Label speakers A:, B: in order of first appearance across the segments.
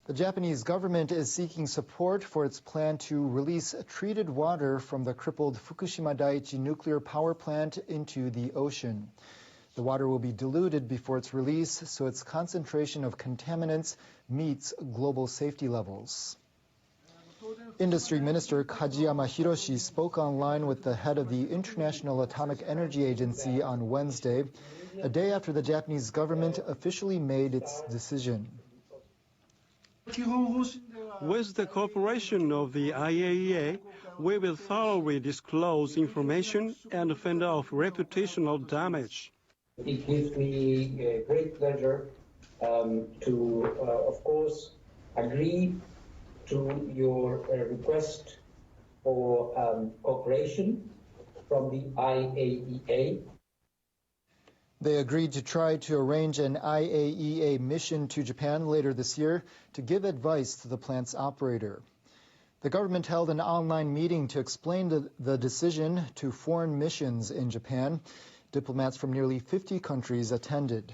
A: The Japanese government is seeking support for its plan to release treated water from the crippled Fukushima Daiichi nuclear power plant into the ocean. The water will be diluted before its release, so its concentration of contaminants meets global safety levels. Industry Minister Kajiyama Hiroshi spoke online with the head of the International Atomic Energy Agency on Wednesday, a day after the Japanese government officially made its decision.
B: With the cooperation of the IAEA, we will thoroughly disclose information and fend off reputational damage.
C: It gives me great pleasure to, of course, agree to your request for cooperation from the IAEA.
A: They agreed to try to arrange an IAEA mission to Japan later this year to give advice to the plant's operator. The government held an online meeting to explain the decision to foreign missions in Japan. Diplomats from nearly 50 countries attended.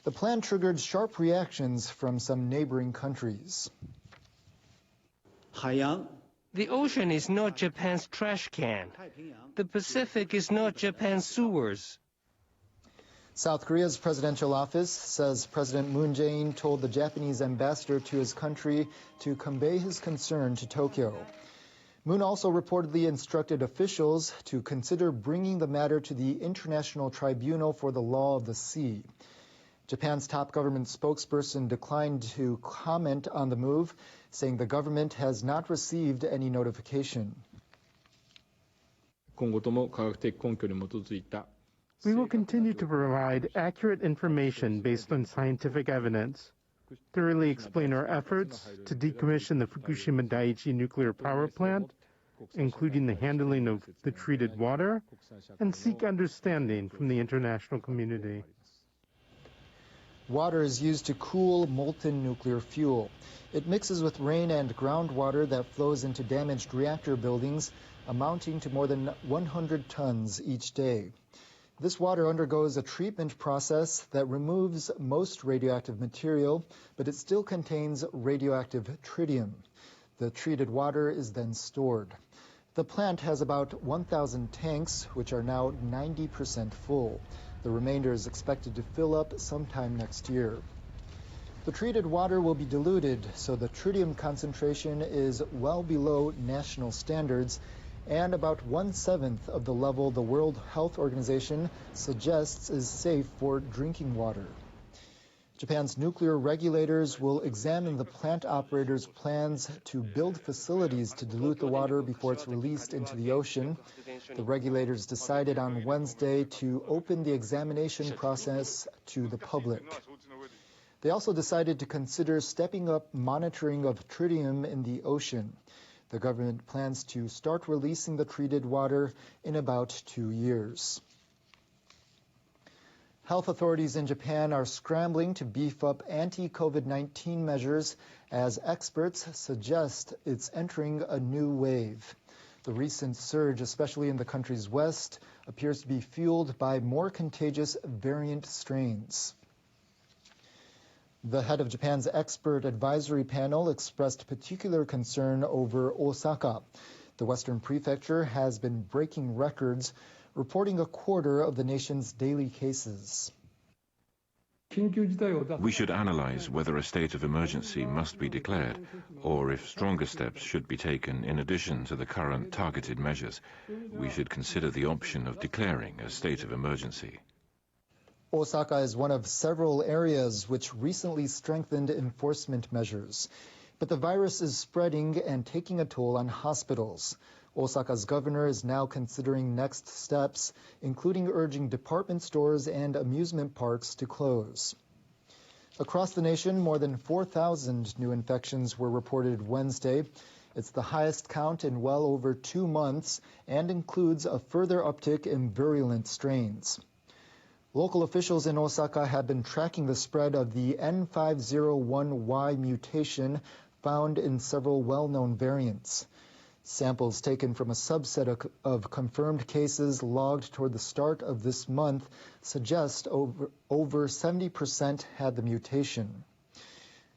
A: The plan triggered sharp reactions from some neighboring countries.
D: The ocean is not Japan's trash can. The Pacific is not Japan's sewers.
A: South Korea's presidential office says President Moon Jae-in told the Japanese ambassador to his country to convey his concern to Tokyo. Moon also reportedly instructed officials to consider bringing the matter to the International Tribunal for the Law of the Sea. Japan's top government spokesperson declined to comment on the move, saying the government has not received any notification.
E: We will continue to provide accurate information based on scientific evidence, thoroughly explain our efforts to decommission the Fukushima Daiichi nuclear power plant, including the handling of the treated water, and seek understanding from the international community.
A: Water is used to cool molten nuclear fuel. It mixes with rain and groundwater that flows into damaged reactor buildings, amounting to more than 100 tons each day. This water undergoes a treatment process that removes most radioactive material, but it still contains radioactive tritium. The treated water is then stored. The plant has about 1,000 tanks, which are now 90% full. The remainder is expected to fill up sometime next year. The treated water will be diluted, so the tritium concentration is well below national standards and about 1/7 of the level the World Health Organization suggests is safe for drinking water. Japan's nuclear regulators will examine the plant operator's plans to build facilities to dilute the water before it's released into the ocean. The regulators decided on Wednesday to open the examination process to the public. They also decided to consider stepping up monitoring of tritium in the ocean. The government plans to start releasing the treated water in about 2 years. Health authorities in Japan are scrambling to beef up anti-COVID-19 measures as experts suggest it's entering a new wave. The recent surge, especially in the country's west, appears to be fueled by more contagious variant strains. The head of Japan's expert advisory panel expressed particular concern over Osaka. The western prefecture has been breaking records, reporting a quarter of the nation's daily cases.
F: We should analyze whether a state of emergency must be declared, or if stronger steps should be taken in addition to the current targeted measures. We should consider the option of declaring a state of emergency.
A: Osaka is one of several areas which recently strengthened enforcement measures. But the virus is spreading and taking a toll on hospitals. Osaka's governor is now considering next steps, including urging department stores and amusement parks to close. Across the nation, more than 4,000 new infections were reported Wednesday. It's the highest count in well over 2 months and includes a further uptick in virulent strains. Local officials in Osaka have been tracking the spread of the N501Y mutation found in several well-known variants. Samples taken from a subset of confirmed cases logged toward the start of this month suggest over 70% had the mutation.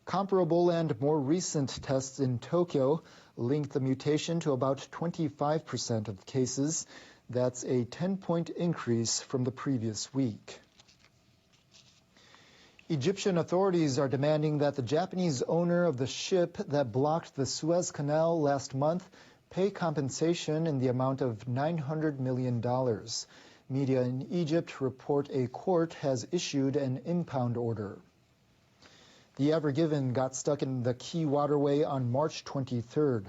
A: Comparable and more recent tests in Tokyo linked the mutation to about 25% of cases. That's a 10-point increase from the previous week. Egyptian authorities are demanding that the Japanese owner of the ship that blocked the Suez Canal last month pay compensation in the amount of $900 million. Media in Egypt report a court has issued an impound order. The Ever Given got stuck in the Key waterway on March 23rd.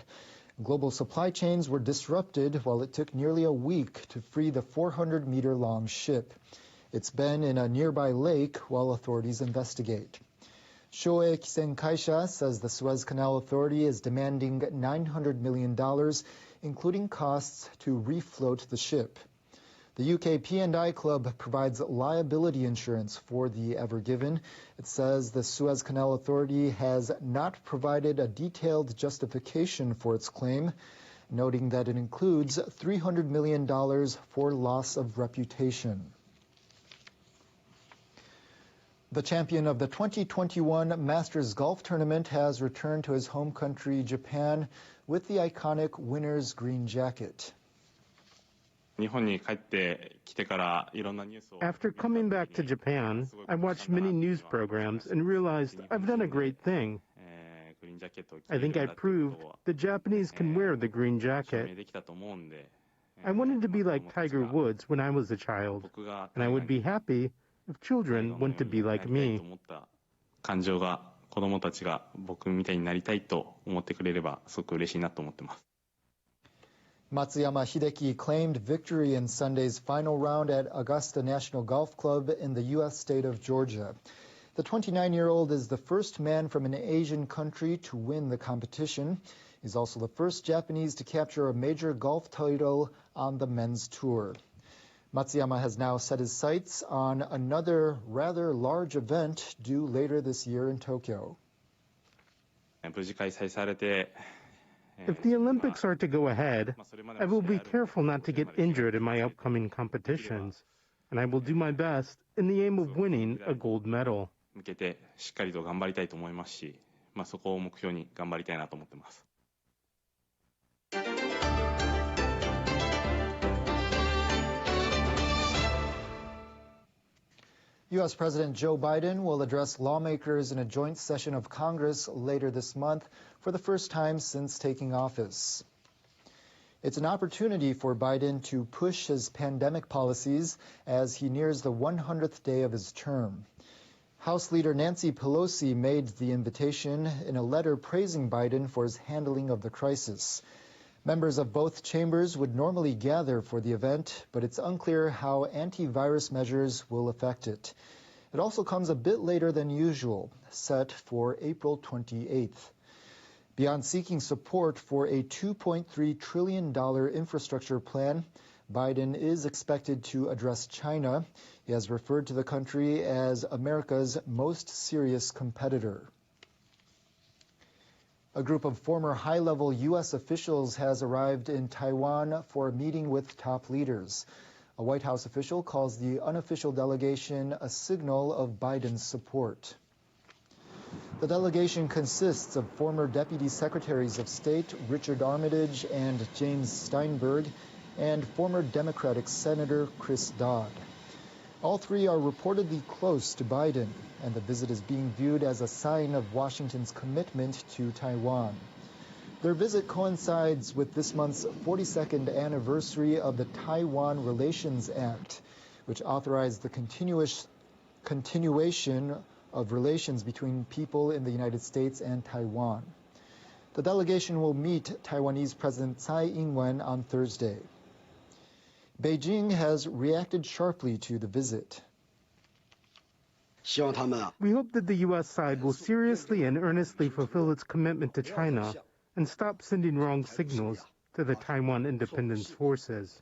A: Global supply chains were disrupted while it took nearly a week to free the 400-meter-long ship. It's been in a nearby lake while authorities investigate. Shoei Kisenkaisha says the Suez Canal Authority is demanding $900 million, including costs to refloat the ship. The UK P&I Club provides liability insurance for the Ever Given. It says the Suez Canal Authority has not provided a detailed justification for its claim, noting that it includes $300 million for loss of reputation. The champion of the 2021 Masters Golf Tournament has returned to his home country, Japan, with the iconic winner's green jacket.
E: After coming back to Japan, I watched many news programs and realized I've done a great thing. I think I proved the Japanese can wear the green jacket. I wanted to be like Tiger Woods when I was a child, and I would be happy if children want to be like me.
A: Matsuyama Hideki claimed victory in Sunday's final round at Augusta National Golf Club in the U.S. state of Georgia. The 29-year-old is the first man from an Asian country to win the competition. He's also the first Japanese to capture a major golf title on the men's tour. Matsuyama has now set his sights on another rather large event due later this year in Tokyo.
E: If the Olympics are to go ahead, I will be careful not to get injured in my upcoming competitions, and I will do my best in the aim of winning a gold medal.
A: U.S. President Joe Biden will address lawmakers in a joint session of Congress later this month for the first time since taking office. It's an opportunity for Biden to push his pandemic policies as he nears the 100th day of his term. House Leader Nancy Pelosi made the invitation in a letter praising Biden for his handling of the crisis. Members of both chambers would normally gather for the event, but it's unclear how antivirus measures will affect it. It also comes a bit later than usual, set for April 28th. Beyond seeking support for a $2.3 trillion infrastructure plan, Biden is expected to address China. He has referred to the country as America's most serious competitor. A group of former high-level U.S. officials has arrived in Taiwan for a meeting with top leaders. A White House official calls the unofficial delegation a signal of Biden's support. The delegation consists of former Deputy Secretaries of State Richard Armitage and James Steinberg and former Democratic Senator Chris Dodd. All three are reportedly close to Biden, and the visit is being viewed as a sign of Washington's commitment to Taiwan. Their visit coincides with this month's 42nd anniversary of the Taiwan Relations Act, which authorized the continuation of relations between people in the United States and Taiwan. The delegation will meet Taiwanese President Tsai Ing-wen on Thursday. Beijing has reacted sharply to the visit.
E: We hope that the U.S. side will seriously and earnestly fulfill its commitment to China and stop sending wrong signals to the Taiwan Independence Forces.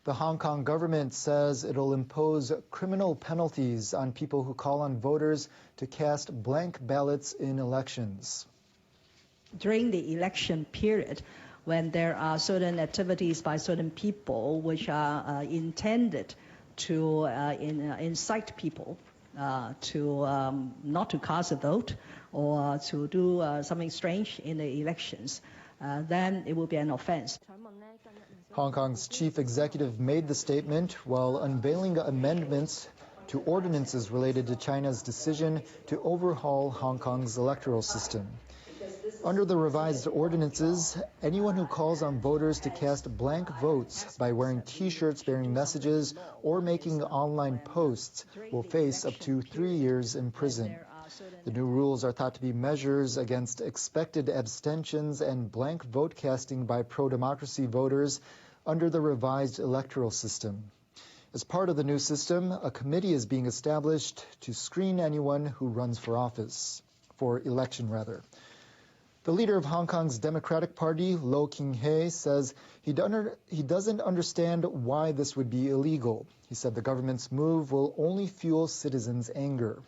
A: The Hong Kong government says it'll impose criminal penalties on people who call on voters to cast blank ballots in elections.
G: During the election period, when there are certain activities by certain people which are intended to incite people to not to cast a vote or to do something strange in the elections, then it will be an offense.
A: Hong Kong's chief executive made the statement while unveiling amendments to ordinances related to China's decision to overhaul Hong Kong's electoral system. Under the revised ordinances, anyone who calls on voters to cast blank votes by wearing T-shirts bearing messages or making online posts will face up to 3 years in prison. The new rules are thought to be measures against expected abstentions and blank vote casting by pro-democracy voters under the revised electoral system. As part of the new system, a committee is being established to screen anyone who runs for election. The leader of Hong Kong's Democratic Party, Lo King-hei, says he doesn't understand why this would be illegal. He said the government's move will only fuel citizens' anger.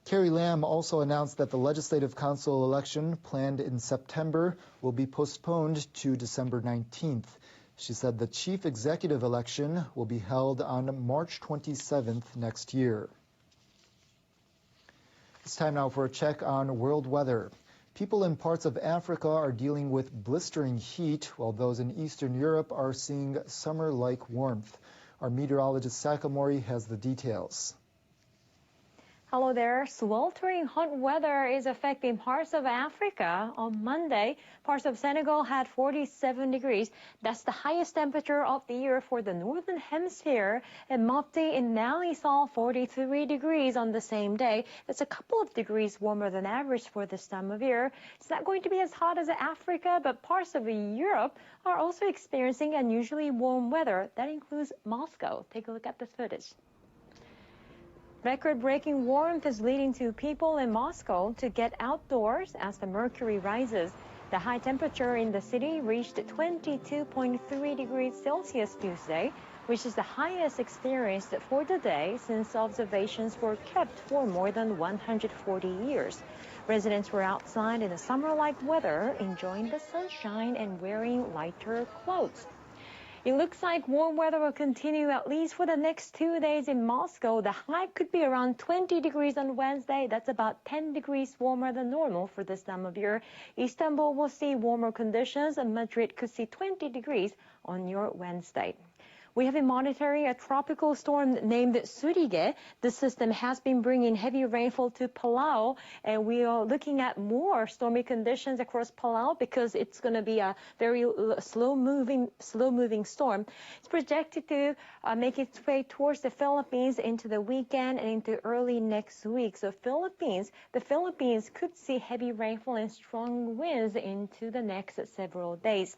A: Carrie Lam also announced that the Legislative Council election planned in September will be postponed to December 19th. She said the chief executive election will be held on March 27th next year. It's time now for a check on world weather. People in parts of Africa are dealing with blistering heat, while those in Eastern Europe are seeing summer-like warmth. Our meteorologist Sakamori has the details.
H: Hello there. Sweltering hot weather is affecting parts of Africa. On Monday, parts of Senegal had 47 degrees. That's the highest temperature of the year for the Northern Hemisphere. And Mopti in Mali saw 43 degrees on the same day. That's a couple of degrees warmer than average for this time of year. It's not going to be as hot as Africa, but parts of Europe are also experiencing unusually warm weather. That includes Moscow. Take a look at this footage. Record-breaking warmth is leading to people in Moscow to get outdoors as the mercury rises. The high temperature in the city reached 22.3 degrees Celsius Tuesday, which is the highest experienced for the day since observations were kept for more than 140 years. Residents were outside in the summer-like weather, enjoying the sunshine and wearing lighter clothes. It looks like warm weather will continue at least for the next 2 days in Moscow. The high could be around 20 degrees on Wednesday. That's about 10 degrees warmer than normal for this time of year. Istanbul will see warmer conditions and Madrid could see 20 degrees on your Wednesday. We have been monitoring a tropical storm named Surige. The system has been bringing heavy rainfall to Palau, and we are looking at more stormy conditions across Palau because it's going to be a very slow-moving storm. It's projected to make its way towards the Philippines into the weekend and into early next week. So the Philippines could see heavy rainfall and strong winds into the next several days.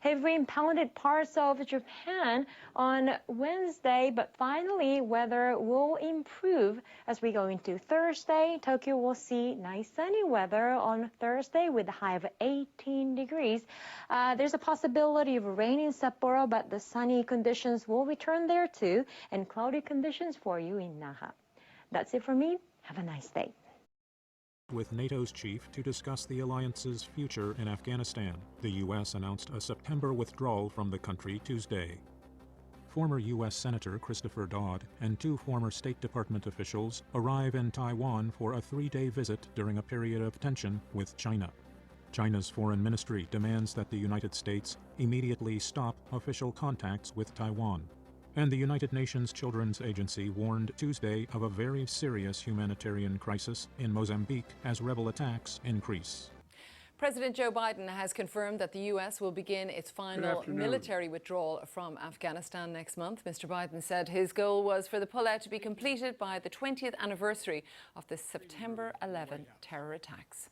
H: Heavy rain pounded parts of Japan on Wednesday, but finally weather will improve as we go into Thursday. Tokyo will see nice sunny weather on Thursday with a high of 18 degrees. There's a possibility of rain in Sapporo, but the sunny conditions will return there too, and cloudy conditions for you in Naha. That's it for me. Have a nice day.
I: With NATO's chief to discuss the alliance's future in Afghanistan. The U.S. announced a September withdrawal from the country Tuesday. Former U.S. Senator Christopher Dodd and 2 former State Department officials arrive in Taiwan for a 3-day visit during a period of tension with China. China's foreign ministry demands that the United States immediately stop official contacts with Taiwan. And the United Nations Children's Agency warned Tuesday of a very serious humanitarian crisis in Mozambique as rebel attacks increase.
J: President Joe Biden has confirmed that the U.S. will begin its final military withdrawal from Afghanistan next month. Mr. Biden said his goal was for the pullout to be completed by the 20th anniversary of the September 11 terror attacks.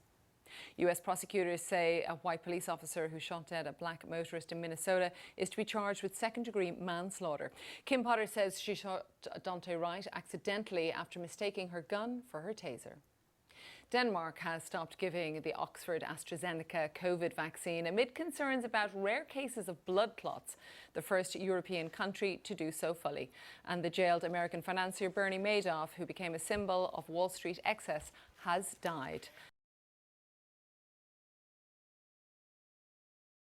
J: U.S. prosecutors say a white police officer who shot dead a black motorist in Minnesota is to be charged with second-degree manslaughter. Kim Potter says she shot Daunte Wright accidentally after mistaking her gun for her taser. Denmark has stopped giving the Oxford AstraZeneca COVID vaccine amid concerns about rare cases of blood clots, the first European country to do so fully. And the jailed American financier Bernie Madoff, who became a symbol of Wall Street excess, has died.